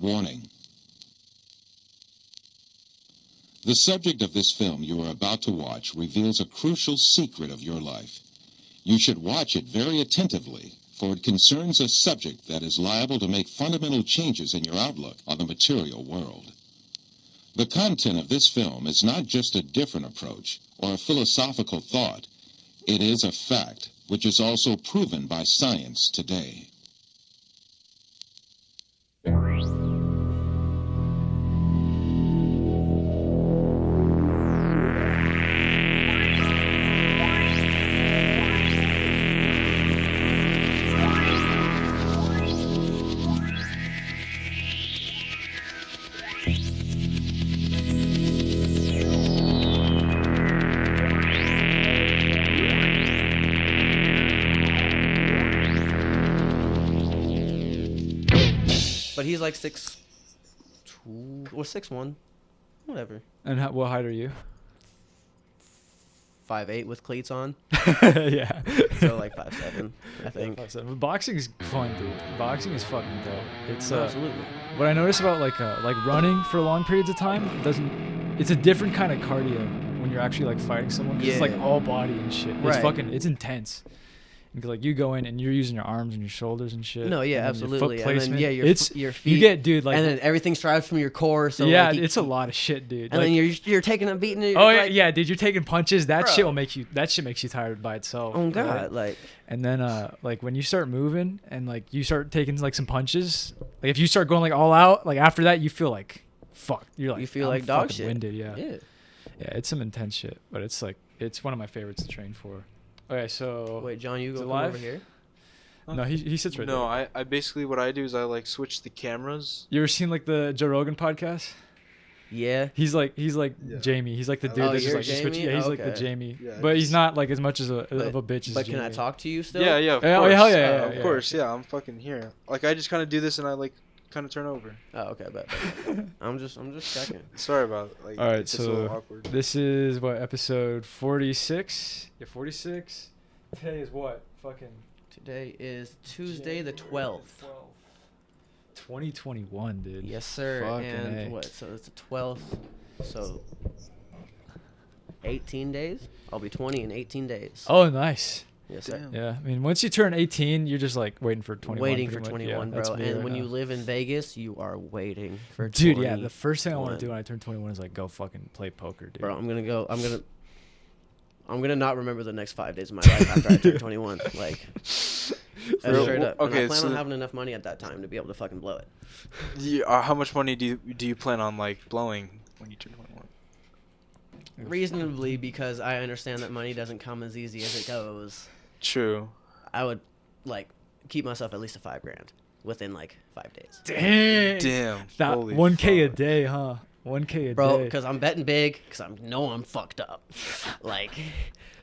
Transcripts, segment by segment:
Warning. The subject of this film you are about to watch reveals a crucial secret of your life. You should watch it very attentively, for it concerns a subject that is liable to make fundamental changes in your outlook on the material world. The content of this film is not just a different approach or a philosophical thought. It is a fact, which is also proven by science today. But he's like 6'2" or 6'1", whatever. And what height are you? 5'8" with cleats on. Yeah. So like 5'7", I think. 5'7". Boxing is fun, dude. Boxing is fucking dope. It's absolutely. What I notice about like running for long periods of time it's a different kind of cardio when you're actually like fighting someone. 'Cause it's like all body and shit. Right. It's intense. And like you go in and you're using your arms and your shoulders and shit. No, yeah, and absolutely. Your foot placement. And then, your feet. You get, dude, like, and then everything strives from your core. So yeah, like, it's a lot of shit, dude. And like, then you're taking a beating. Oh like, yeah, dude, you're taking punches. That bro. shit will make you. That shit makes you tired by itself. Oh god, right? like. And then like when you start moving and like you start taking like some punches, like if you start going like all out, like after that you feel like fuck. You're like you feel I'm like dog fucking shit. Winded, yeah. Yeah. Yeah, it's some intense shit, but it's like it's one of my favorites to train for. Okay, so Wait, John, you go come over here. No, he sits right there. No, I basically what I do is I like switch the cameras. You ever seen like the Joe Rogan podcast? Yeah. He's like Yeah. Jamie. He's like the dude Oh, that's just you're like switching. Yeah, he's like the Okay. Jamie. Yeah, but he's just- not like as much as of a bitch as But Jamie. can I talk to you still? Yeah, of Yeah, oh, course. hell yeah, of yeah, course, yeah. I'm fucking here. Like I just kind of do this and I like kind of turn over. Oh, okay, bet. I'm just checking. Sorry about it. Like, All right, it's just a little so awkward. this is what, episode 46? Yeah, 46. Today is what? Fucking Today is Tuesday the 12th. 2021, dude. Yes, sir. Fucking and A. what? So it's the 12th. So 18 days. I'll be 20 in 18 days. Oh, nice. Yes, sir. Damn. Yeah, I mean, once you turn 18, you're just like waiting for 21. Waiting for pretty much. 21, Yeah, that's bro. me And right when now. you live in Vegas, you are waiting for Dude, 20. yeah, the first thing I want to do when I turn 21 is like go fucking play poker, dude. Bro, I'm gonna not remember the next 5 days of my life after I turn 21. Like, real? straight up. And Okay, I plan so on having enough money at that time to be able to fucking blow it. How much money do you plan on like blowing when you turn 21? Reasonably, because I understand that money doesn't come as easy as it goes. True. I would like keep myself at least at $5,000 within like 5 days. Damn. That Holy 1K a fuck. day, huh? 1K a Bro, day. because I'm betting big, because I know I'm fucked up. Like,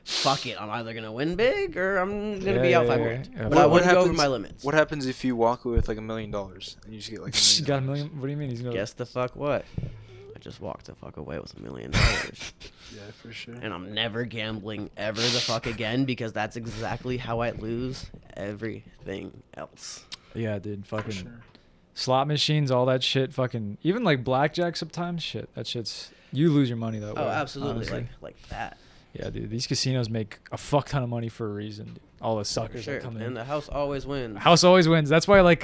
fuck it. I'm either going to win big or I'm going to be out $5,000. Yeah. But I What wouldn't go over happens- my limits. What happens if you walk away with like $1 million and you just get like You $1 got a million? million? What do you mean he's gonna? Guess the fuck what? I just walked the fuck away with $1 million. Yeah, for sure. And I'm never gambling ever the fuck again, because that's exactly how I lose everything else. Yeah, dude. For Fucking sure. slot machines, all that shit. Fucking even like blackjack sometimes. Shit, that shit's you lose your money that way. Oh, absolutely. honestly. Like that. Yeah, dude. These casinos make a fuck ton of money for a reason. Dude. All the For suckers sure. that come in. And the house always wins. House always wins. That's why like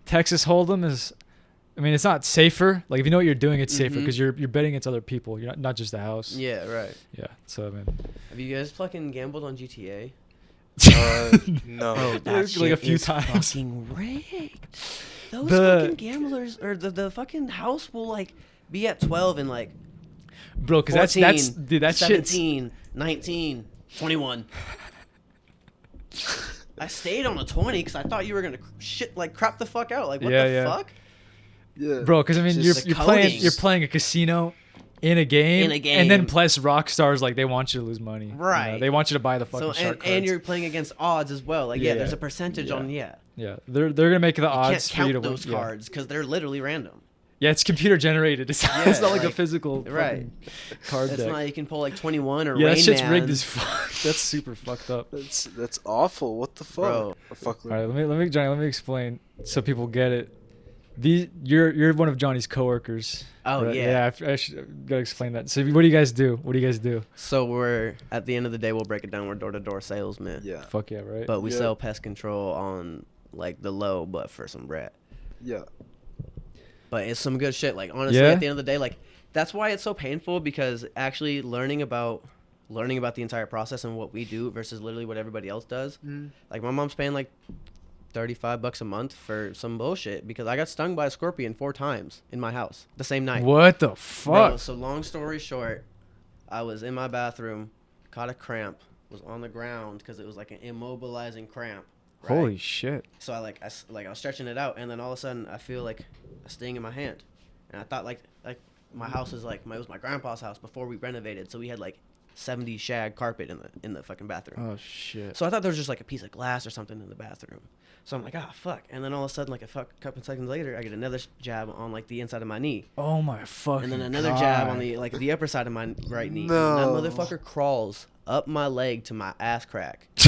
Texas Hold'em is. I mean, it's not safer. Like if you know what you're doing, it's safer Mhm. because you're betting against other people. You're not just the house. Yeah, right. Yeah. So man. Have you guys fucking gambled on GTA? No. Bro, Like a few times. fucking rigged. Those The- fucking gamblers, or the fucking house will like be at 12 and like Bro, because 14, that's dude. That shit's 17, 19, 21. I stayed on a 20 because I thought you were gonna crap the fuck out. Like what Yeah, the yeah. fuck? Yeah. Bro, because I mean, Just you're the playing coding. a casino in a game, In a and then game. plus rock stars like they want you to lose money, you know? Right. They want you to buy the fucking So shark and cards. you're playing against odds as well. Like yeah, Yeah, there's yeah. a percentage Yeah. on yeah. Yeah, they're gonna make the You odds can't for you to count those win. Yeah. cards because they're literally random. Yeah, it's computer generated. It's, Yeah, it's not like a like- physical right. fucking card It's deck. not like you can pull like 21 or Yeah, Rain that shit's Man. rigged as fuck. That's super fucked up. That's awful. What the fuck? Bro. Oh, fuck. All right, let me Johnny, let me explain so people get it. You're one of Johnny's coworkers. Oh, right? yeah. I should gotta explain that. So what do you guys do? What do you guys do? So we're at the end of the day, we'll break it down. We're door-to-door salesmen. Yeah. Fuck yeah, right? But we Yeah. sell pest control on like the low, but for some bread. Yeah. But it's some good shit. Like honestly, Yeah? at the end of the day, like that's why it's so painful, because actually learning about the entire process and what we do versus literally what everybody else does. Mm. Like my mom's paying like $35 a month for some bullshit because I got stung by a scorpion 4 times in my house the same night. What the Bro, fuck? so long story short, I was in my bathroom, caught a cramp, was on the ground because it was like an immobilizing cramp. Right? Holy shit. So I was stretching it out, and then all of a sudden I feel like a sting in my hand, and I thought like my house is like it was my grandpa's house before we renovated, so we had like 70 shag carpet in the fucking bathroom. Oh shit. So I thought there was just like a piece of glass or something in the bathroom. So I'm like, ah, fuck. And then all of a sudden, like a couple seconds later, I get another jab on like the inside of my knee. Oh my fucking And then another God. jab on the upper side of my right knee. No. And that motherfucker crawls up my leg to my ass crack. Gets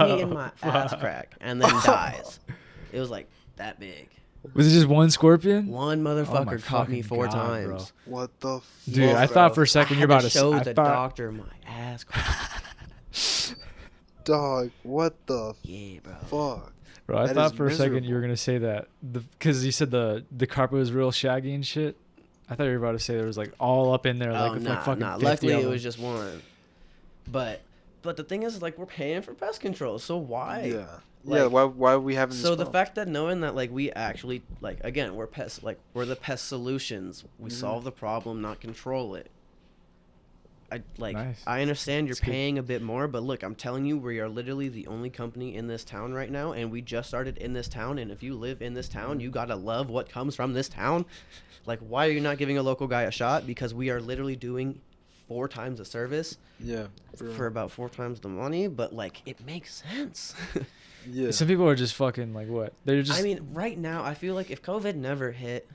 me in my ass crack and then dies. It was like that big. Was it just one scorpion? One motherfucker caught me fucking 4 God, times. bro. What the Dude, fuck, I thought for a second I you're had about to show I the thought, doctor my ass crack. Dog, what the Yeah, bro. fuck? Bro, I That thought is for a second you were miserable. gonna say that because you said the carpet was real shaggy and shit. I thought you were about to say there was like all up in there, like Oh, with nah, like fucking nah. 50 Luckily, of it them. was just one. But the thing is, like, we're paying for pest control, so why? Yeah. Like, Yeah, why are we having this So the problem? fact that knowing that like we actually like again we're the pest solutions. We Mm-hmm. solve the problem, not control it. Nice. I understand you're That's good. paying a bit more, but look, I'm telling you, we are literally the only company in this town right now, and we just started in this town. And if you live in this town, you gotta love what comes from this town. Like, why are you not giving a local guy a shot? Because we are literally doing 4 times the service Yeah. for about 4 times the money. But like, it makes sense. yeah. Some people are just fucking like what? They're just. I mean, right now, I feel like if COVID never hit,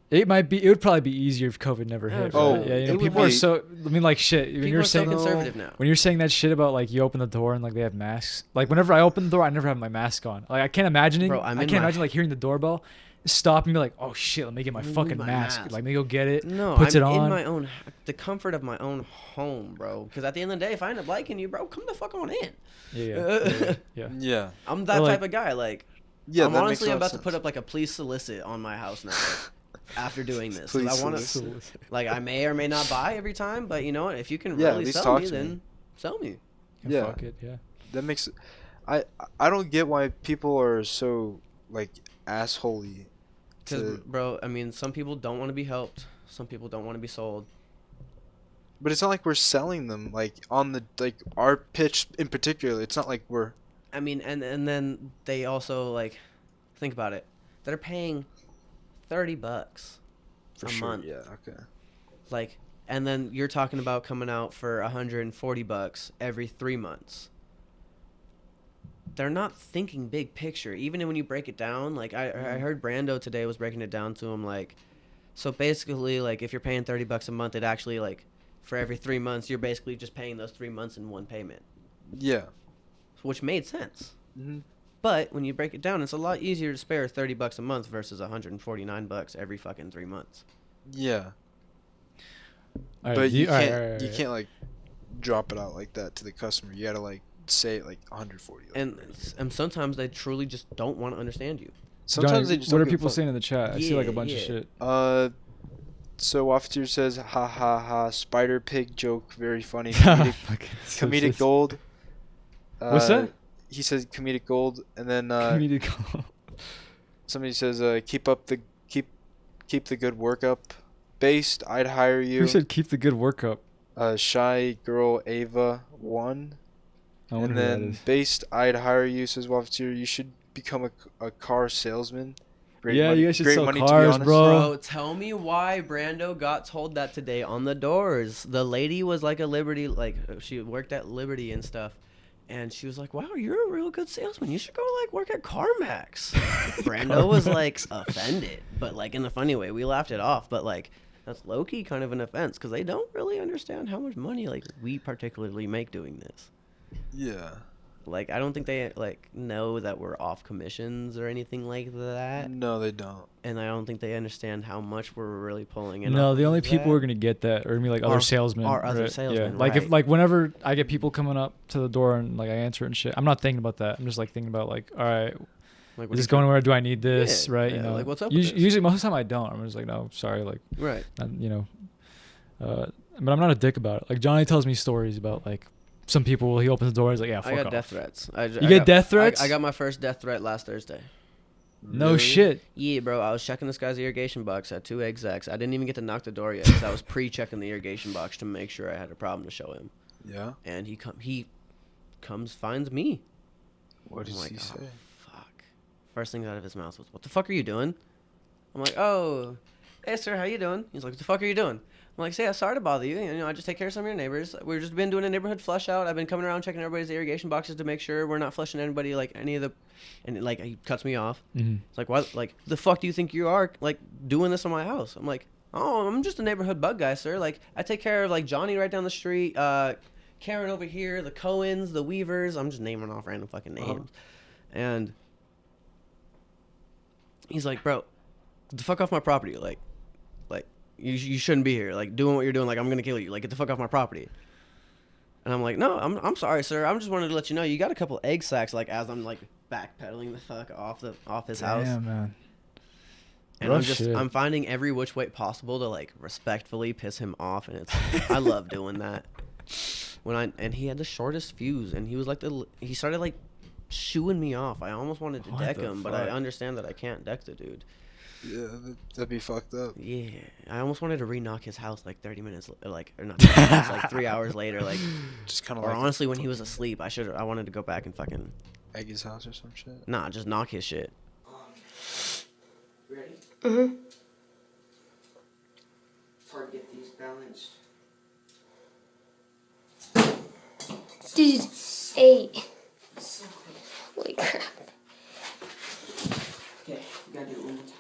it would probably be easier if COVID never hit. Oh, right? Yeah, you it know, would people are be- so. I mean, like shit. When people you're are so saying conservative now. when you're saying that shit about like you open the door and like they have masks. Like whenever I open the door, I never have my mask on. Like I can't imagine. Bro, I I'm in can't my- imagine like hearing the doorbell, stopping me like, oh shit, let me get my Let me fucking move my mask. mask. Like let me go get it. No, puts I'm it on. in my own, the comfort of my own home, bro. Because at the end of the day, if I end up liking you, bro, come the fuck on in. Yeah. Yeah. I'm that Or, like- type of guy. Like, Yeah. I'm that honestly makes a lot about of to put sense. up like a please solicit on my house now. After doing this, 'cause Please I want to, solicit. like, I may or may not buy every time, but you know what? If you can Yeah, at really least sell talk me, to me. then sell me. Yeah. Fuck it. Yeah. That makes. I don't get why people are so like assholey. Because, bro, I mean, some people don't want to be helped. Some people don't want to be sold. But it's not like we're selling them like on the like our pitch in particular. It's not like we're. I mean, and then they also like, think about it. They're paying $30 For a sure. month. Yeah. Okay. Like, and then you're talking about coming out for $140 every 3 months. They're not thinking big picture. Even when you break it down, like I heard Brando today was breaking it down to him, like, so basically, like if you're paying $30 a month, it actually like for every 3 months, you're basically just paying those 3 months in one payment, Yeah. which made sense. Mm-hmm. But when you break it down, it's a lot easier to spare $30 a month versus $149 every fucking 3 months. Yeah. All right, But you all right, can't all right, you all right. can't like drop it out like that to the customer. You gotta like say it like 140. Like, And sometimes they truly just don't want to understand you. sometimes Johnny, they just what don't are give a people fuck. saying in the chat? I see like a Yeah, bunch of yeah. shit. So Officer says, ha ha ha, spider pig joke, very funny, comedic, Fucking so comedic sis- gold. What's that? He says comedic gold, and then Comedic. somebody says, keep the good work up. Based, I'd hire you. Who said keep the good work up? Shy girl Ava 1. I wonder And who that then is. based, I'd hire you, says Officer. You should become a car salesman. Yeah, you guys should great sell money, cars, to be honest. bro. Bro, tell me why Brando got told that today on the doors. The lady was like a Liberty, like she worked at Liberty and stuff. And she was like, wow, you're a real good salesman. You should go like work at CarMax. Brando was like offended, but like in a funny way. We laughed it off, but like that's low-key kind of an offense because they don't really understand how much money like we particularly make doing this. Yeah. like I don't think they like know that we're off commissions or anything like that. No, they don't. And I don't think they understand how much we're really pulling in. No, off the of only people that. who are gonna get that are gonna be like other salesmen. Are other right? salesmen, Yeah. Like right. if like whenever I get people coming up to the door and like I answer it and shit, I'm not thinking about that. I'm just like thinking about like, all right, Like, is this going anywhere? Do I need this? Yeah, Right? yeah, You know, like, what's up with this? Usually most of the time I don't. I'm just like, no, sorry, like, Right. you know, but I'm not a dick about it. Like Johnny tells me stories about like some people. He opens the door. He's like, yeah, fuck I got off. death threats. You get death threats? I got my first death threat last Thursday. No Really? shit. Yeah, bro. I was checking this guy's irrigation box at 2 execs. I didn't even get to knock the door yet because I was pre-checking the irrigation box to make sure I had a problem to show him. Yeah. And he comes, finds me. What I'm does like, he oh, say? fuck. First thing out of his mouth was, "What the fuck are you doing?" I'm like, "Oh, hey sir, how you doing?" He's like, "What the fuck are you doing?" I'm like, "Say, sorry to bother you. You know, I just take care of some of your neighbors. We've just been doing a neighborhood flush out. I've been coming around checking everybody's irrigation boxes to make sure we're not flushing anybody like any of the." And like he cuts me off. Mm-hmm. It's like, "What? Like the fuck do you think you are? Like doing this on my house?" I'm like, "Oh, I'm just a neighborhood bug guy, sir. Like I take care of like Johnny right down the street, Karen over here, the Cohens, the Weavers. I'm just naming off random fucking names." And he's like, "Bro, get the fuck off my property. Like you shouldn't be here. Like doing what you're doing. Like I'm gonna kill you. Like get the fuck off my property." And I'm like, "No, I'm sorry, sir. I'm just wanted to let you know you got a couple egg sacs." Like as I'm like backpedaling the fuck off his house. Damn, man. And Rough shit. I'm finding every which way possible to like respectfully piss him off, and it's I love doing that. And he had the shortest fuse, and he was like he started like shooing me off. I almost wanted to What deck the him, but I fuck? understand that I can't deck the dude. Yeah, that'd be fucked up. Yeah, I almost wanted to re-knock his house like 30 minutes, like or not 30 minutes, like 3 hours later, like. Just kind of Or like honestly, when he was asleep, I wanted to go back and fucking egg his house or some shit. nah, just knock his shit. Ready? Mm-hmm. It's hard to get these balanced. Dude, 8. Holy crap. Okay, we gotta do it one more time.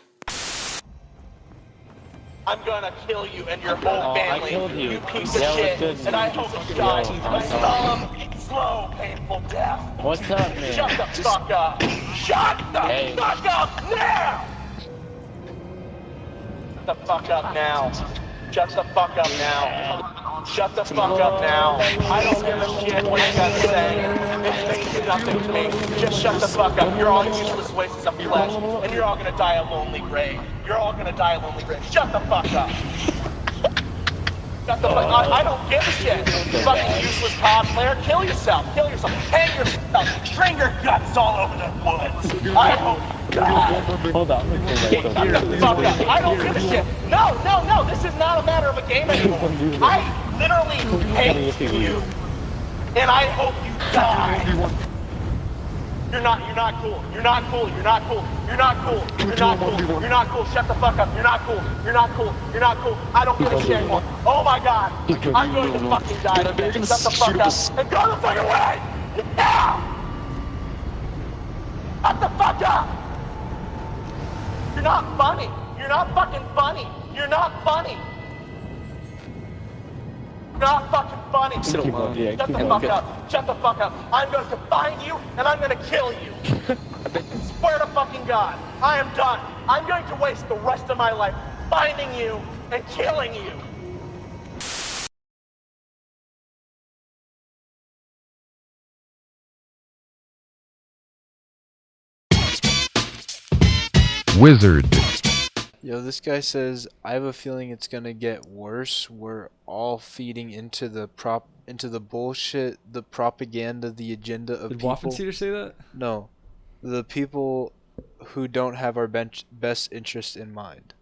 I'm gonna kill you and your whole family, I killed you. piece Yeah, of what's shit, good, and I man? hope you die a slow, painful death. What's up, man? Shut the fuck up! Shut the Hey. fuck up now! Shut the fuck up now! Shut the fuck up now! Shut the fuck up now! I don't give a shit what you gotta say. It means nothing to me. Just shut the fuck up. You're all useless wastes of flesh, and you're all gonna die a lonely grave. You're all gonna die a lonely grave. Shut the fuck up. Shut the fuck up. I don't give a shit. You fucking useless cosplayer. Kill yourself. Kill yourself. Hang yourself. String your guts all over the woods. I hope you die. Hold on. Shut the fuck up. I don't give a shit. No. This is not a matter of a game anymore. I literally hate you. And I hope you die. You're not cool. You're not cool. You're not cool. You're not cool. You're not cool. You're not cool. Shut the fuck up. You're not cool. You're not cool. You're not cool. I don't give a shit anymore. Oh my god. I'm going to fucking die today. Shut the fuck up. And go the fuck away. Now. Shut the fuck up. You're not funny. You're not fucking funny. You're not funny. You're not fucking funny. Shut the fuck up. Shut the fuck up. I'm going to find you and I'm going to kill you. Swear to fucking God. I am done. I'm going to waste the rest of my life finding you and killing you. Wizard. Yo, this guy says, I have a feeling it's gonna get worse. We're all feeding into the bullshit, the propaganda, the agenda of Did people. Waffenseeder say that? No, the people who don't have our best interest in mind.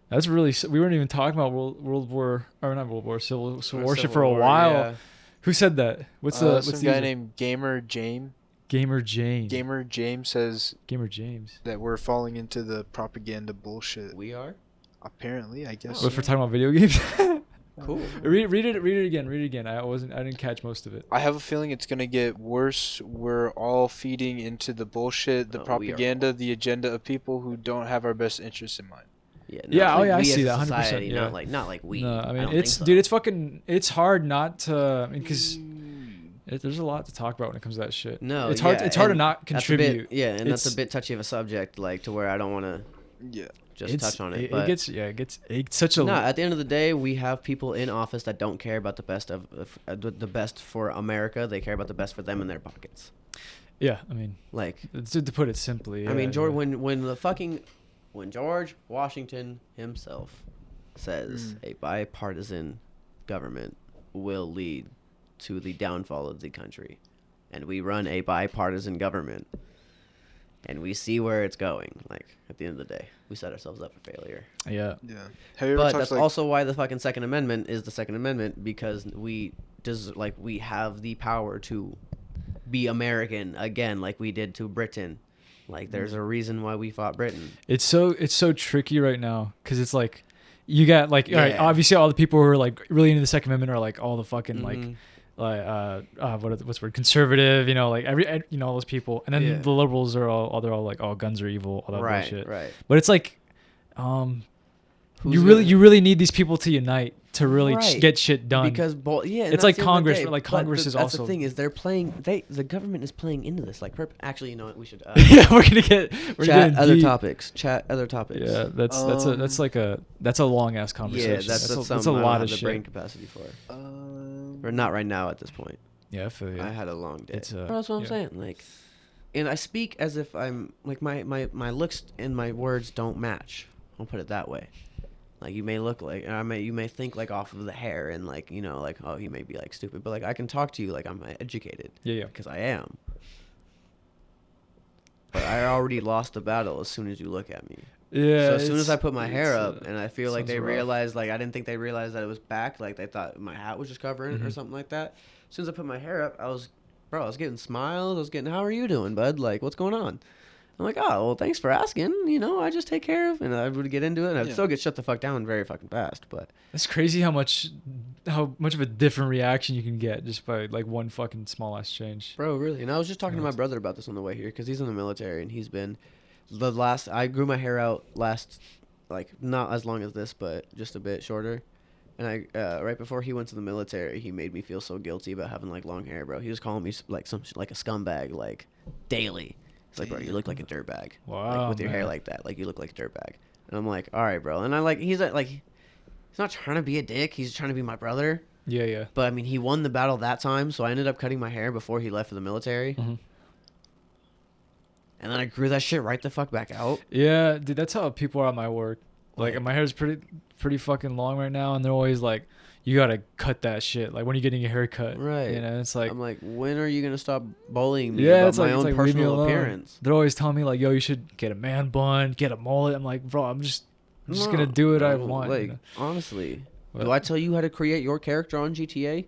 That's really. We weren't even talking about World War, or not World War, Civil War shit for a War, while. yeah. Who said that? What's Some the guy named Gamer James? Gamer James? Gamer James says Gamer James. that we're falling into the propaganda bullshit. We are Apparently, I guess. What, for talking about video games? cool. read it again. I didn't catch most of it. I have a feeling it's gonna get worse. We're all feeding into the bullshit, the We are propaganda, the agenda of people who don't have our best interests in mind. Yeah. Yeah, not oh, yeah, I we see as a that, 100%, society, yeah. Not like we. No, I mean don't it's think so. dude, it's fucking, it's hard not to. I mean, because There's a lot to talk about when it comes to that shit. No, it's hard. yeah, It's hard to and not that's a bit- contribute. yeah, and that's It's- a bit touchy of a subject, like to where I don't want to Yeah. just touch on it. But It's such a. no, at the end of the day, we have people in office that don't care about the best the best for America. They care about the best for them in their pockets. Yeah, I mean, Like, to put it simply. I mean, George, yeah. when George Washington himself says a bipartisan government will lead to the downfall of the country, and we run a bipartisan government, and we see where it's going. Like, at the end of the day, we set ourselves up for failure. Yeah. Yeah. Have you ever But talked that's like, also why the fucking Second Amendment is the Second Amendment, because we have the power to be American again, like we did to Britain. Like, there's a reason why we fought Britain. It's so tricky right now because it's like you got like all right, Yeah. obviously all the people who are like really into the Second Amendment are like all the fucking Mhm. what's the word, conservative, you know, like all those people, and then Yeah. the liberals are all they're all like, oh, guns are evil, all that Right, bullshit. right. But it's like Who's you gonna- really need these people to unite to really Right. get shit done. Because and It's that's like the end of the Congress, day. but, like, But Congress is that's also- the thing is the government is playing into this. Like, actually, you know what? We should yeah, we're gonna get chat getting other deep. topics. Chat other topics. Yeah, that's a long ass conversation. Yeah, that's that's something a I lot don't of have the brain shit. capacity for. Or not right now at this point. Yeah, I feel you. I had a long day. It's, That's what I'm yeah. saying. Like, and I speak as if I'm like my looks and my words don't match. I'll put it that way. Like, you may look like you may think like off of the hair and like, you know, like, oh, he may be like stupid, but like I can talk to you like I'm educated. Yeah. Because I am. But I already lost the battle as soon as you look at me. Yeah. So as soon as I put my hair it's, up, and I feel like sounds they rough. realized, like, I didn't think they realized that it was back. Like, they thought my hat was just covering it Mm-hmm. or something like that. As soon as I put my hair up, I was getting smiles. I was getting, how are you doing, bud? Like, what's going on? I'm like, oh, well, thanks for asking. You know, I just take care of, and I would get into it, and I'd still get shut the fuck down very fucking fast. But It's crazy how much of a different reaction you can get just by like one fucking small ass change. bro, really. And I was just talking to my brother about this on the way here, because he's in the military, and he's been I grew my hair out last, like, not as long as this, but just a bit shorter. And I right before he went to the military, he made me feel so guilty about having like long hair, bro. He was calling me like like a scumbag, like, daily. He's like, bro, you look like a dirtbag. Wow, like, with your hair man. like that, like, you look like a dirtbag. And I'm like, all right, bro. And I like he's not trying to be a dick. He's trying to be my brother. Yeah. But I mean, he won the battle that time, so I ended up cutting my hair before he left for the military. Mhm. And then I grew that shit right the fuck back out. Yeah, dude, that's how people are at my work. Like, my hair's pretty fucking long right now, and they're always like, you gotta cut that shit. Like, when are you getting your hair cut? Right. You know, it's like, I'm like, when are you gonna stop bullying me yeah, about it's my like, own leave me personal alone. appearance? They're always telling me like, yo, you should get a man bun, get a mullet. I'm like, bro, I'm just No, gonna do what I bro, want. Like, you know? honestly, What? do I tell you how to create your character on GTA?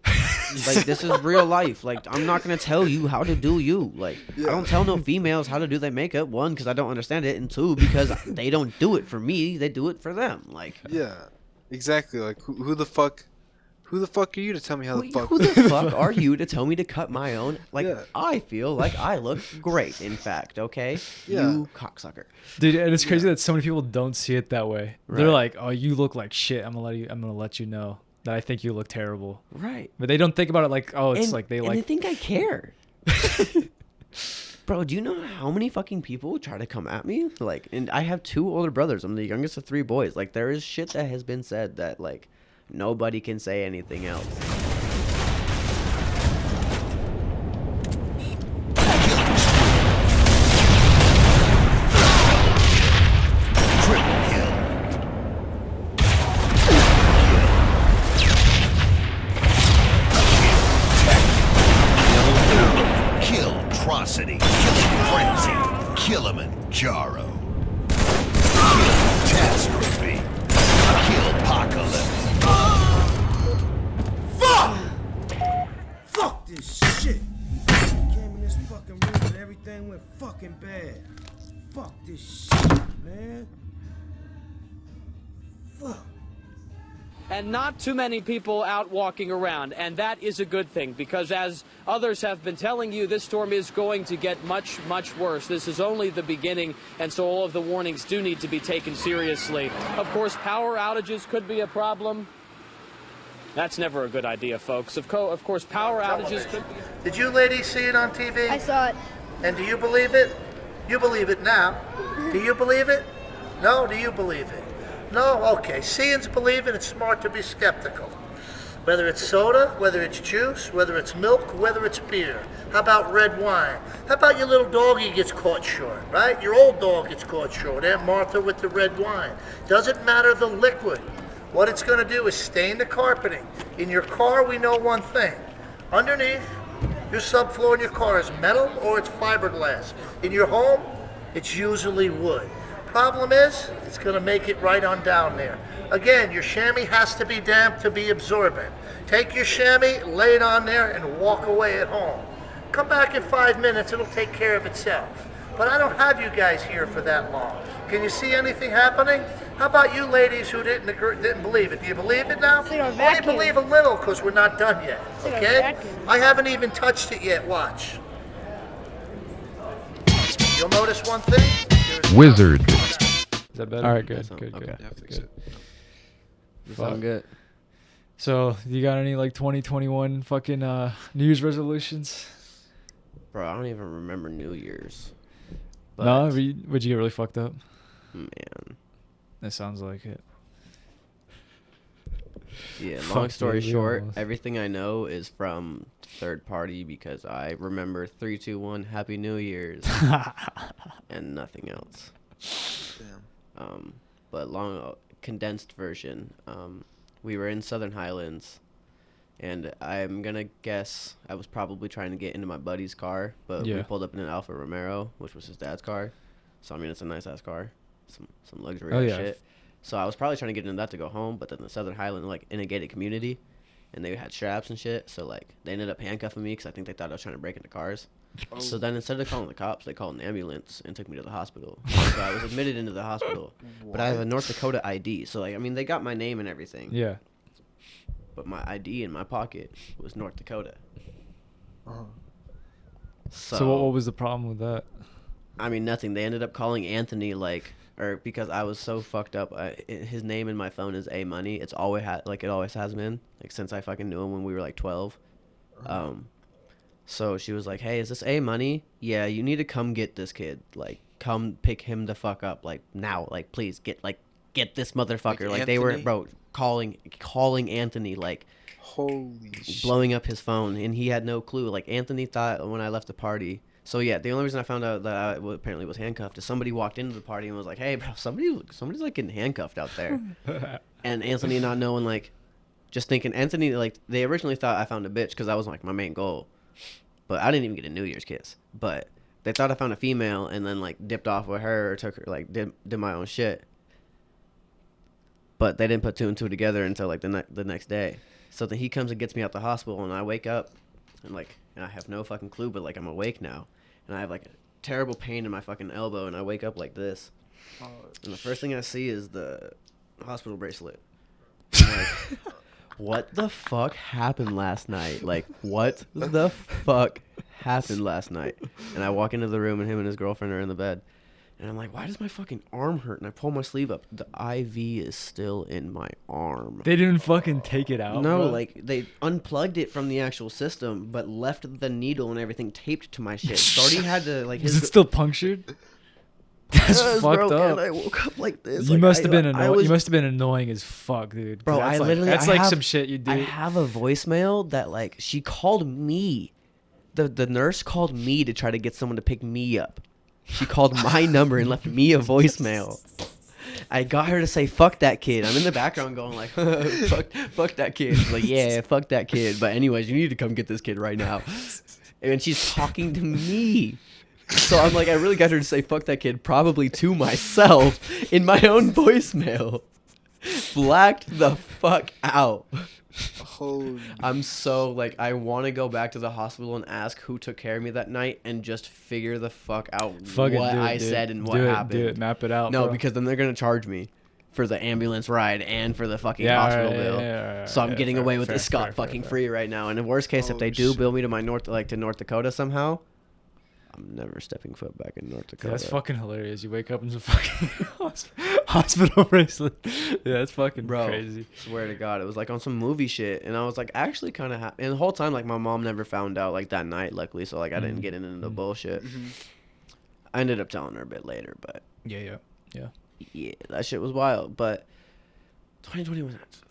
Like, this is real life. Like, I'm not gonna tell you how to do you. Like, I don't tell no females how to do their makeup. One, because I don't understand it, and two, because they don't do it for me. They do it for them. Like, Yeah, exactly. Like, who the fuck are you to tell me how the fuck? who the fuck are you to tell me to cut my own? Like, Yeah. I feel like I look great. In fact, okay, Yeah. you cocksucker. Dude, and it's crazy that so many people don't see it that way. They're Right. like, "Oh, you look like shit. I'm gonna let you know that I think you look terrible." Right. But they don't think about it like, "Oh, it's like they and like." they think I care. Bro, do you know how many fucking people try to come at me? Like, and I have 2 older brothers. I'm the youngest of 3 boys. Like, there is shit that has been said that, like, nobody can say anything else. Kill Atrocity, Kill Frenzy, Kilimanjaro, Kill Catastrophe, Kill Apocalypse. Fuck this shit! Came in this fucking room and everything went fucking bad. Fuck this shit, man. Fuck. And not too many people out walking around, and that is a good thing, because as others have been telling you, this storm is going to get much, much worse. This is only the beginning, and so all of the warnings do need to be taken seriously. Of course, power outages could be a problem. That's never a good idea, folks. Of course, power outages could... Did you ladies see it on TV? I saw it. And do you believe it? You believe it now. Do you believe it? No? Do you believe it? No? Okay. Seeing's believing. It's smart to be skeptical. Whether it's soda, whether it's juice, whether it's milk, whether it's beer. How about red wine? How about your little doggy gets caught short, right? Your old dog gets caught short. Aunt Martha with the red wine. Doesn't matter the liquid. What it's going to do is stain the carpeting. In your car, we know one thing. Underneath, your subfloor in your car is metal or it's fiberglass. In your home, it's usually wood. Problem is, it's going to make it right on down there. Again, your chamois has to be damp to be absorbent. Take your chamois, lay it on there, and walk away at home. Come back in 5 minutes, it'll take care of itself. But I don't have you guys here for that long. Can you see anything happening? How about you ladies who didn't believe it? Do you believe it now? Only believe a little because we're not done yet, okay? I haven't even touched it yet, watch. You'll notice one thing. Wizard. Is that better? All right, good. Okay. Yeah, fix it. You sound good. So, you got any like 2021 fucking New Year's resolutions? Bro, I don't even remember New Year's. No, would you get really fucked up? Man. That sounds like it. Yeah, Fuck, long story dude, short, almost. everything I know is from third party because I remember 3, 2, 1, Happy New Year's, and nothing else. Damn. But long condensed version. We were in Southern Highlands, and I'm gonna guess I was probably trying to get into my buddy's car, but we pulled up in an Alfa Romero, which was his dad's car. So I mean, it's a nice ass car, some luxury shit. So I was probably trying to get into that to go home, but then the Southern Highland, like, in a gated community, and they had straps and shit, so, like, they ended up handcuffing me because I think they thought I was trying to break into cars. Oh. So then instead of calling the cops, they called an ambulance and took me to the hospital. So I was admitted into the hospital. But I have a North Dakota ID, so, like, I mean, they got my name and everything. Yeah. But my ID in my pocket was North Dakota. So what was the problem with that? I mean, nothing. They ended up calling Anthony, like... Or because I was so fucked up, his name in my phone is A Money. It's always it always has been, like, since I fucking knew him when we were like 12. So she was like, "Hey, is this A Money? Yeah, you need to come get this kid. Like, come pick him the fuck up. Like, now. Like, please get this motherfucker." Like they were, bro, calling Anthony, like, holy shit, blowing up his phone, and he had no clue. Like, Anthony thought when I left the party. So yeah, the only reason I found out that I apparently was handcuffed is somebody walked into the party and was like, "Hey, bro, somebody's like getting handcuffed out there," and Anthony not knowing, like, just thinking Anthony, like, they originally thought I found a bitch because that was like my main goal, but I didn't even get a New Year's kiss. But they thought I found a female and then, like, dipped off with her or took her, like, did my own shit. But they didn't put 2 and 2 together until like the next day. So then he comes and gets me out the hospital, and I wake up and, like, and I have no fucking clue, but, like, I'm awake now. And I have, like, a terrible pain in my fucking elbow, and I wake up like this. And the first thing I see is the hospital bracelet. I'm like, what the fuck happened last night? Like, what the fuck happened last night? And I walk into the room, and him and his girlfriend are in the bed. And I'm like, why does my fucking arm hurt? And I pull my sleeve up. The IV is still in my arm. They didn't fucking take it out? No, bro? like, they unplugged it from the actual system, but left the needle and everything taped to my shit. So already had to, like... Is it still punctured? That's yes, fucked bro, up. And I woke up like this. You like, must have been annoying. You must have been annoying as fuck, dude. Bro, that's that's like some shit you do. I have a voicemail that, like, she called me. The nurse called me to try to get someone to pick me up. She called my number and left me a voicemail. I got her to say, "Fuck that kid." I'm in the background going like, fuck that kid. She's like, "Yeah, fuck that kid. But anyways, you need to come get this kid right now." And she's talking to me. So I'm like, I really got her to say, "Fuck that kid," probably to myself in my own voicemail. Blacked the fuck out. Holy I'm so, like, I want to go back to the hospital and ask who took care of me that night and just figure the fuck out what I said and what happened. Do it, map it out. No, bro. because then they're going to charge me for the ambulance ride and for the fucking hospital bill. So I'm getting away with this scot fucking free right now. And in worst case, if they do bill me to my North Dakota somehow, I'm never stepping foot back in North Dakota. Yeah, that's fucking hilarious. You wake up in some fucking hospital bracelet. Yeah, that's fucking crazy. Swear to God, it was like on some movie shit, and I was like actually kind of happy. And the whole time, like my mom never found out like that night, luckily, so like I didn't get into the bullshit. I ended up telling her a bit later, but yeah, that shit was wild. But 2020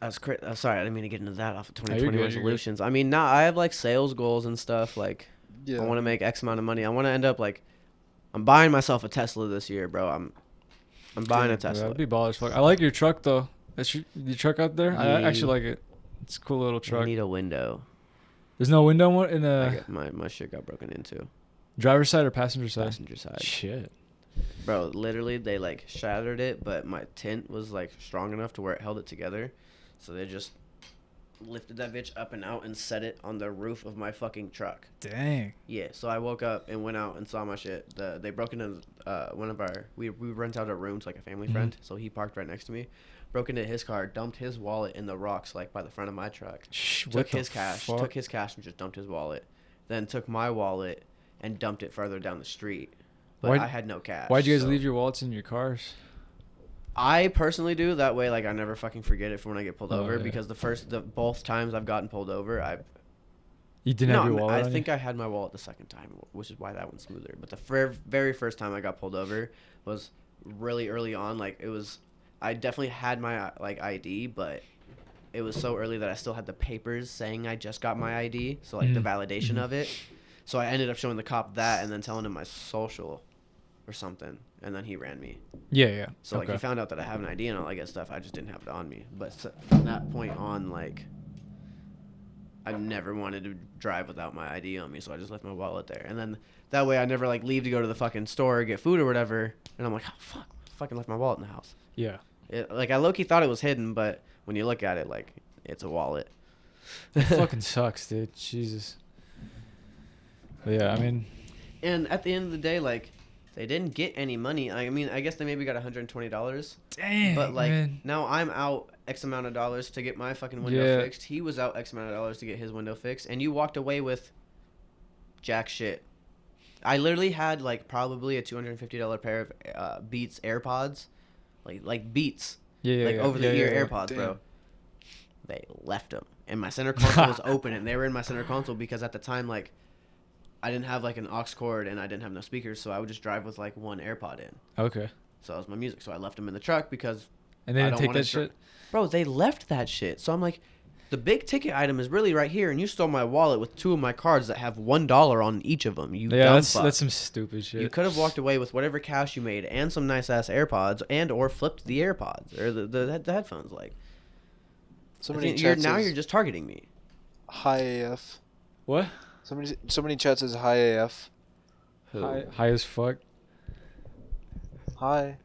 was sorry, I didn't mean to get into that off of 2020 resolutions. I mean, now I have like sales goals and stuff. Like, I want to make X amount of money. I want to end up like, I'm buying myself a Tesla this year, bro. I'm buying a Tesla. That'd be baller as fuck. I like your truck though. That's your truck out there. I actually like it. It's a cool little truck. I need a window. There's no window in the. My shit got broken into. Driver's side or passenger side? Passenger side. Shit. Bro, literally they like shattered it, but my tint was like strong enough to where it held it together. So they just lifted that bitch up and out and set it on the roof of my fucking truck. Dang. Yeah, so I woke up and went out and saw my shit. They broke into one of our we rent out a room to like a family friend, so he parked right next to me. Broke into his car, dumped his wallet in the rocks like by the front of my truck. Took his cash and just dumped his wallet. Then took my wallet and dumped it further down the street. But I had no cash. Why'd you guys leave your wallets in your cars? I personally do. That way, like, I never fucking forget it for when I get pulled over. Because both times I've gotten pulled over, You didn't have your wallet I think I had my wallet the second time, which is why that one's smoother. But the very first time I got pulled over was really early on. Like, I definitely had my, like, ID, but it was so early that I still had the papers saying I just got my ID. So, like, the validation of it. So I ended up showing the cop that and then telling him my social or something, and then he ran me. Yeah. So like he found out that I have an ID and all that good stuff. I just didn't have it on me. But from that point on, like, I never wanted to drive without my ID on me, so I just left my wallet there. And then that way I never like leave to go to the fucking store or get food or whatever. And I'm like, oh fuck, I fucking left my wallet in the house. Yeah. Like I low-key thought it was hidden, but when you look at it, like it's a wallet. It fucking sucks, dude. Jesus. Yeah, I mean. And at the end of the day, like, they didn't get any money. I mean, I guess they maybe got $120. Dang. But like man. now I'm out X amount of dollars to get my fucking window fixed. He was out X amount of dollars to get his window fixed, and you walked away with jack shit. I literally had like probably a $250 pair of Beats AirPods, like Beats, over the ear AirPods, bro. They left them, and my center console was open, and they were in my center console because at the time like I didn't have like an aux cord and I didn't have no speakers, so I would just drive with like one AirPod in. Okay. So that was my music. So I left them in the truck because. And they didn't take that shit? Bro, they left that shit. So I'm like, the big ticket item is really right here, and you stole my wallet with 2 of my cards that have $1 on each of them. You dumb fuck. That's some stupid shit. You could have walked away with whatever cash you made and some nice ass AirPods, and or flipped the AirPods or the headphones. Like, now you're just targeting me. High AF. What? Somebody chat says high AF. High as fuck. Hi.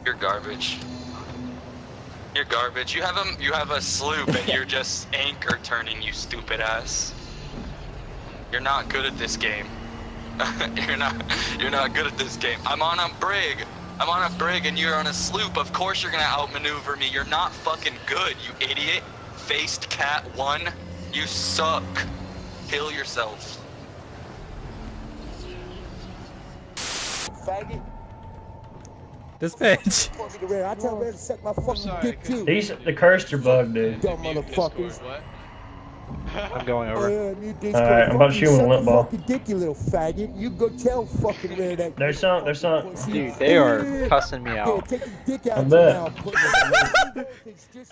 You're garbage. You're garbage. You have a sloop and you're just anchor turning, you stupid ass. You're not good at this game. You're not good at this game. I'm on a brig and you're on a sloop. Of course you're gonna outmaneuver me. You're not fucking good, you idiot. Faced cat 1. You suck. Kill yourself. Faggot. This bitch. I tell man to suck my fucking dick too. The cursed or bug, dude. Dumb motherfuckers. I'm going over. Alright, I'm about to shoot him with a limp ball. Dick, you little faggot. You go tell fucking Red that. There's some. Dude, they are cussing me out. Take your dick out I your bet. mouth.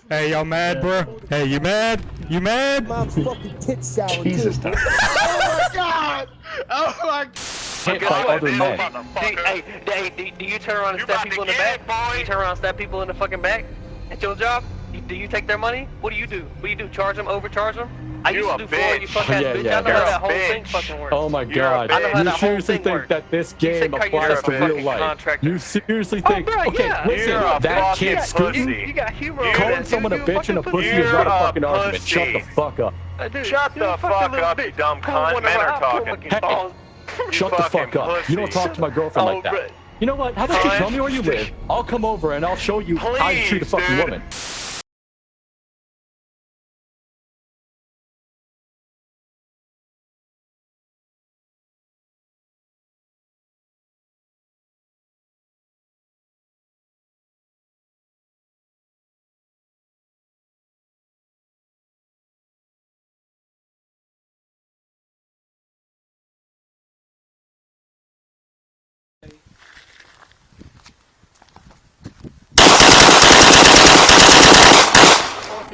Hey, y'all mad, bro? Hey, you mad? You mad? Mom's fucking tit sour. Jesus. Too. Oh my god! Oh my god! Can't fight other men. Do you turn around and stab people in the back? Do you turn around and stab people in the fucking back? At your job? Do you take their money? What do you do? Charge them? Overcharge them? I used to do before you fuck ass bitch. I know how that whole thing fucking works. Oh my god. You seriously think that this game applies to real life? You seriously think, okay, listen, that kid scooting, calling someone a bitch and a pussy is not a fucking argument. Shut the fuck up. Shut the fuck up, you dumb cunt. Men are talking. Hey, shut the fuck up. You don't talk to my girlfriend like that. You know what? How about you tell me where you live? I'll come over and I'll show you how you treat a fucking woman.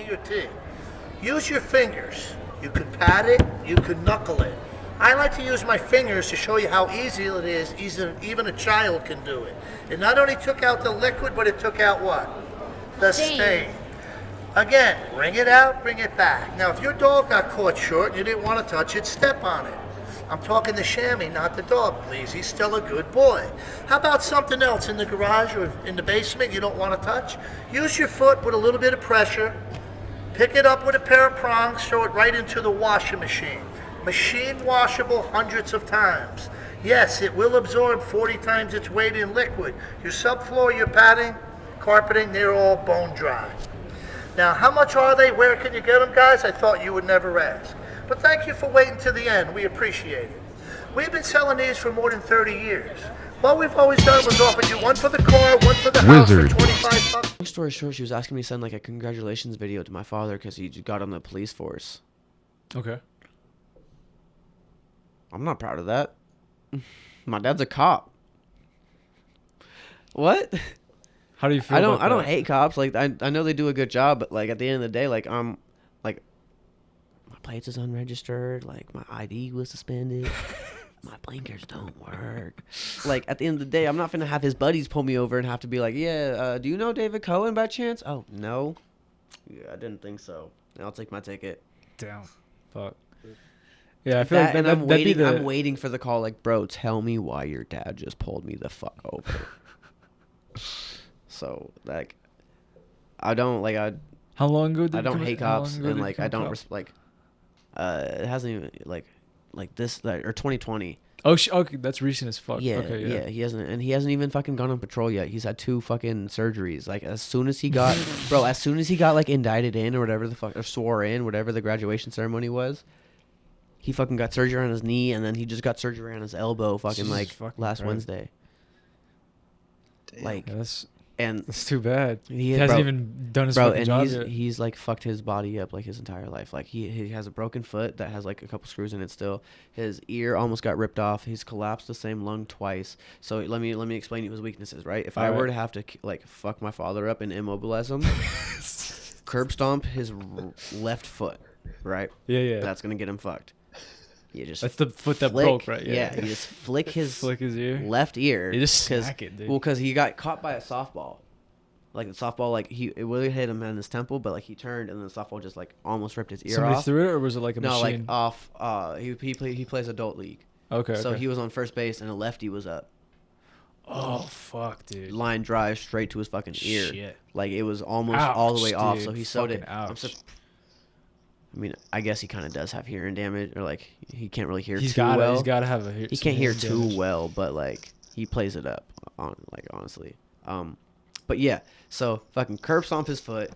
C or T. Use your fingers. You can pat it, you can knuckle it. I like to use my fingers to show you how easy it is. Even a child can do it. It not only took out the liquid, but it took out what? The stain. Again, bring it out, bring it back. Now, if your dog got caught short and you didn't want to touch it, step on it. I'm talking to Shammy, not the dog, please. He's still a good boy. How about something else in the garage or in the basement you don't want to touch? Use your foot with a little bit of pressure. Pick it up with a pair of prongs, throw it right into the washing machine. Machine washable hundreds of times. Yes, it will absorb 40 times its weight in liquid. Your subfloor, your padding, carpeting, they're all bone dry. Now, how much are they? Where can you get them, guys? I thought you would never ask. But thank you for waiting to the end. We appreciate it. We've been selling these for more than 30 years. What we've always done was offer you one for the car, one for the house for 25 bucks. Long story short, she was asking me to send like a congratulations video to my father because he got on the police force. Okay. I'm not proud of that. My dad's a cop. What? How do you feel? I don't hate cops. Like I know they do a good job, but like at the end of the day, like I'm like my plates is unregistered, like my ID was suspended. My blinkers don't work. Like at the end of the day, I'm not finna have his buddies pull me over and have to be like, yeah, do you know David Cohen by chance? Oh no. Yeah, I didn't think so. I'll take my ticket. Damn. Fuck. Yeah, I feel like I'm waiting for the call. Like, bro, tell me why your dad just pulled me the fuck over. So like, I don't like How long ago? I don't hate cops and like I don't it hasn't even like this or 2020. Oh, okay, that's recent as fuck. Yeah, okay, yeah, he hasn't even fucking gone on patrol yet. He's had 2 fucking surgeries. Like as soon as he got like indicted in or whatever the fuck, or swore in, whatever the graduation ceremony was, he fucking got surgery on his knee and then he just got surgery on his elbow fucking last Wednesday. Damn. Like that's too bad. He hasn't even done his fucking job yet. He's like fucked his body up like his entire life. Like he has a broken foot that has like a couple screws in it still. His ear almost got ripped off. He's collapsed the same lung twice. So let me explain you his weaknesses, right? If I were to have to like fuck my father up and immobilize him, curb stomp his left foot, right? Yeah. That's gonna get him fucked. You just that's the foot that broke, right? Yeah. You just flick his ear. left ear. You just smack it, dude. Well, because he got caught by a softball. Like the softball, like it really hit him in his temple, but like he turned and the softball just like almost ripped his ear Somebody off. threw it, or was it like a machine? No, like off. He plays adult league. Okay. So he was on first base and a lefty was up. Oh fuck, dude! Line drive straight to his fucking ear. Shit. Like it was almost all the way off. Dude. So he sewed it. Ouch. I mean, I guess he kind of does have hearing damage, or like he can't really hear too well. He's got to have a. He can't hear too well, but like he plays it up. Honestly. But yeah, so fucking curb stomp his foot.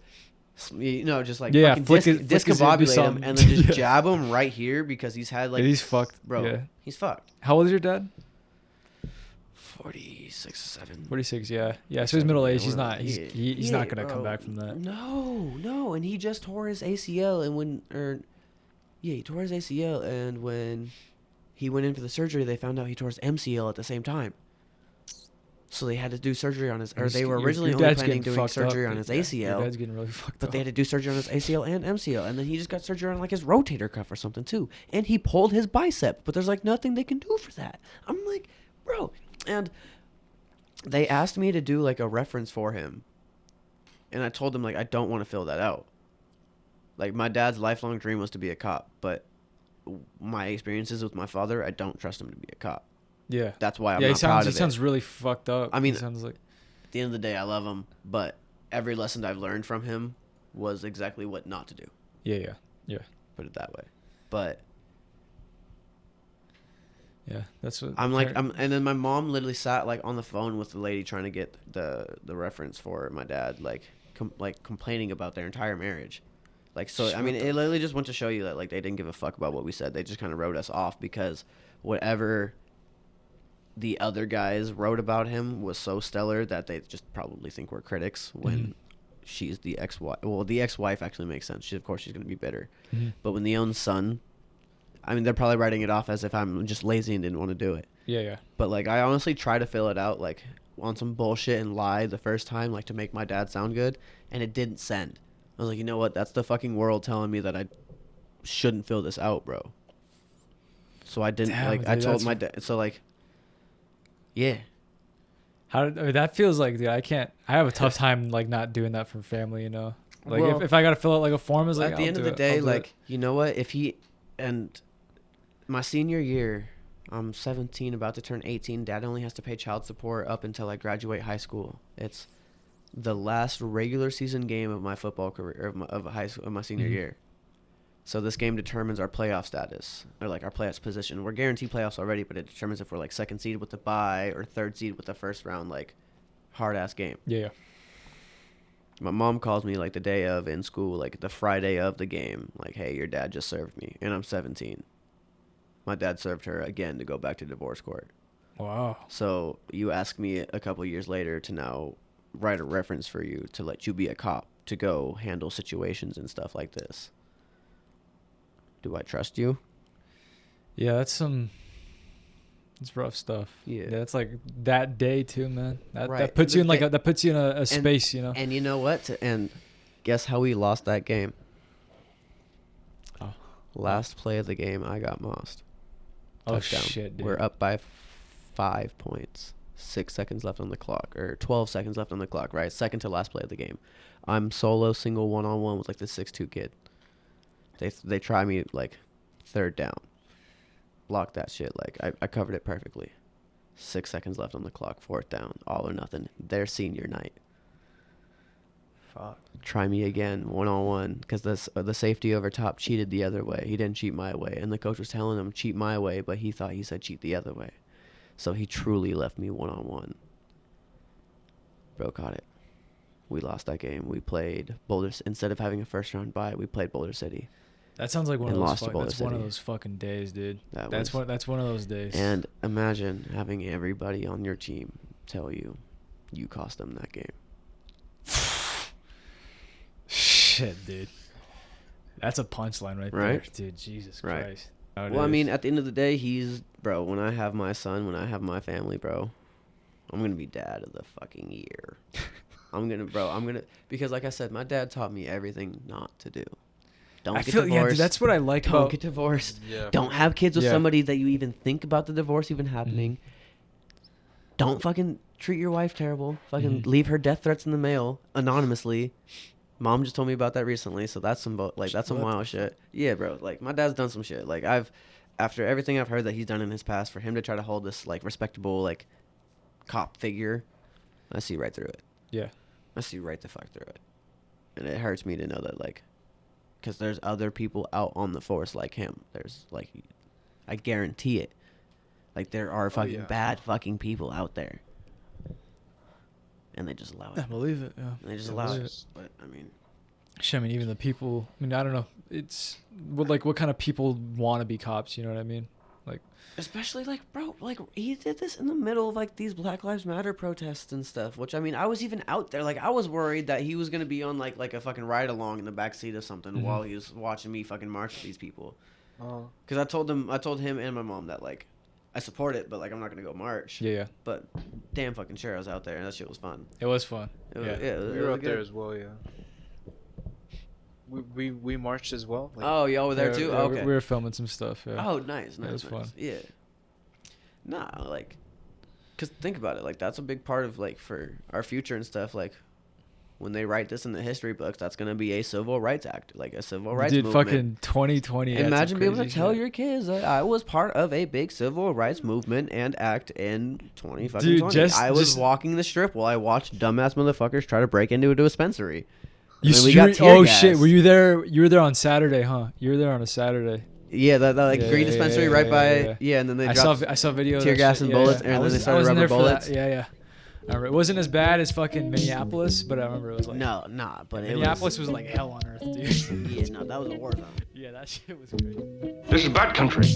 Just like fucking discombobulate him and then just jab him right here because he's had like he's fucked, bro. Yeah. He's fucked. How old is your dad? 46 or 7. 46, yeah. So he's middle aged. He's not. He's not gonna come back from that. No, and he just tore his ACL, and he tore his ACL, and when he went in for the surgery, they found out he tore his MCL at the same time. So they had to do surgery on his, or they were originally only planning doing surgery on his ACL. Your dad's getting really fucked up. But they had to do surgery on his ACL and MCL, and then he just got surgery on like his rotator cuff or something too, and he pulled his bicep. But there's like nothing they can do for that. I'm like, bro. And they asked me to do like a reference for him. And I told them like I don't want to fill that out. Like my dad's lifelong dream was to be a cop, but my experiences with my father, I don't trust him to be a cop. Yeah. That's why I'm not proud of it. He sounds really fucked up. I mean, sounds like at the end of the day I love him, but every lesson I've learned from him was exactly what not to do. Yeah. Put it that way. But yeah, that's what and then my mom literally sat like on the phone with the lady trying to get the reference for my dad, like complaining about their entire marriage. Like, so I mean, it literally just went to show you that like they didn't give a fuck about what we said. They just kind of wrote us off because whatever the other guys wrote about him was so stellar that they just probably think we're critics when she's the ex-wife. Well, the ex-wife actually makes sense. Of course she's going to be bitter. But when the own son, I mean, they're probably writing it off as if I'm just lazy and didn't want to do it. Yeah. But like, I honestly tried to fill it out like on some bullshit and lie the first time, like to make my dad sound good, and it didn't send. I was like, you know what? That's the fucking world telling me that I shouldn't fill this out, bro. So I didn't. Damn, like, dude, I told that's- my dad. So like, yeah. How I mean, that feels like, dude, I have a tough time like not doing that for family, you know. Like Well, if I gotta fill out like a form, is like at the end of the day, like, you know what? If he and my senior year, I'm 17, about to turn 18. Dad only has to pay child support up until I graduate high school. It's the last regular season game of my football career of high school, of my senior year. So this game determines our playoff status, or like our playoffs position. We're guaranteed playoffs already, but it determines if we're like second seed with the bye or third seed with the first round, like hard ass game. Yeah. My mom calls me like the day of in school, like the Friday of the game, like, hey, your dad just served me, and I'm 17. My dad served her again to go back to divorce court. Wow. So you ask me a couple years later to now write a reference for you to let you be a cop to go handle situations and stuff like this. Do I trust you? Yeah, that's rough stuff. Yeah. That's like that day too, man. That Right. puts And you in the like day- that puts you in a And- space, you know. And you know what? And guess how we lost that game? Oh. Last play of the game, I got mossed. Oh, Touchdown. shit, dude. We're up by 5 points. 6 seconds left on the clock, or 12 seconds left on the clock, right? Second to last play of the game. I'm solo, single, one-on-one with like the 6'2" kid. They try me like third down. Block that shit. Like I covered it perfectly. 6 seconds left on the clock, fourth down, all or nothing. Their senior night. Fuck. Try me again, one-on-one, because the safety over top cheated the other way. He didn't cheat my way, and the coach was telling him cheat my way, but he thought he said cheat the other way. So he truly left me one-on-one. Bro caught it. We lost that game. We played Boulder. Instead of having a first-round bye, we played Boulder City. That sounds like one and of those. lost to Boulder That's one of City. those fucking days, dude. That's one of those days. And imagine having everybody on your team tell you cost them that game. Shit, dude. That's a punchline right there, dude. Jesus Christ. Well, I mean, at the end of the day, bro, when I have my son, when I have my family, bro, I'm going to be dad of the fucking year. Because like I said, my dad taught me everything not to do. Don't get divorced. Yeah, dude, that's what I like about. Don't get divorced. Yeah. Don't have kids with somebody that you even think about the divorce even happening. Don't fucking treat your wife terrible. Fucking leave her death threats in the mail anonymously. Mom just told me about that recently, so that's some wild shit. Yeah, bro. Like my dad's done some shit. Like after everything I've heard that he's done in his past, for him to try to hold this like respectable like cop figure, I see right through it. Yeah. I see right the fuck through it, and it hurts me to know that like, because there's other people out on the force like him. There's like, I guarantee it. Like there are fucking bad fucking people out there. And they just allow it. I believe it. Yeah. And they just allow it. But I mean, shit, I mean, even the people. I mean, I don't know. It's what kind of people want to be cops? You know what I mean? Like, especially like, bro, like he did this in the middle of like these Black Lives Matter protests and stuff. Which I mean, I was even out there. Like, I was worried that he was gonna be on like a fucking ride along in the backseat of something while he was watching me fucking march with these people. Because I told him and my mom that like, I support it, but like I'm not gonna go march. Yeah. But damn fucking sure I was out there, and that shit was fun. It was fun. It was, we were out there as well. Yeah. We marched as well. Like, oh, y'all were there too. Yeah, okay. We were filming some stuff. Yeah. Oh, nice. It was fun. Yeah. Nah, like, cause think about it. Like that's a big part of like for our future and stuff. Like, when they write this in the history books, that's gonna be a civil rights act, like a civil rights movement. Fucking 2020. Imagine being able to tell your kids that I was part of a big civil rights movement and act in 2020. I was walking the strip while I watched dumbass motherfuckers try to break into a dispensary. Shit! Were you there? You were there on Saturday, huh? You were there on a Saturday. Yeah, that like green dispensary right by. Yeah, and then they I saw video. Tear gas and bullets, and then they started rubber bullets. Yeah. I remember. It wasn't as bad as fucking Minneapolis, but I remember it was like but Minneapolis was like hell on earth, dude. Yeah, no, that was a war zone. Yeah, that shit was crazy. This is bad country.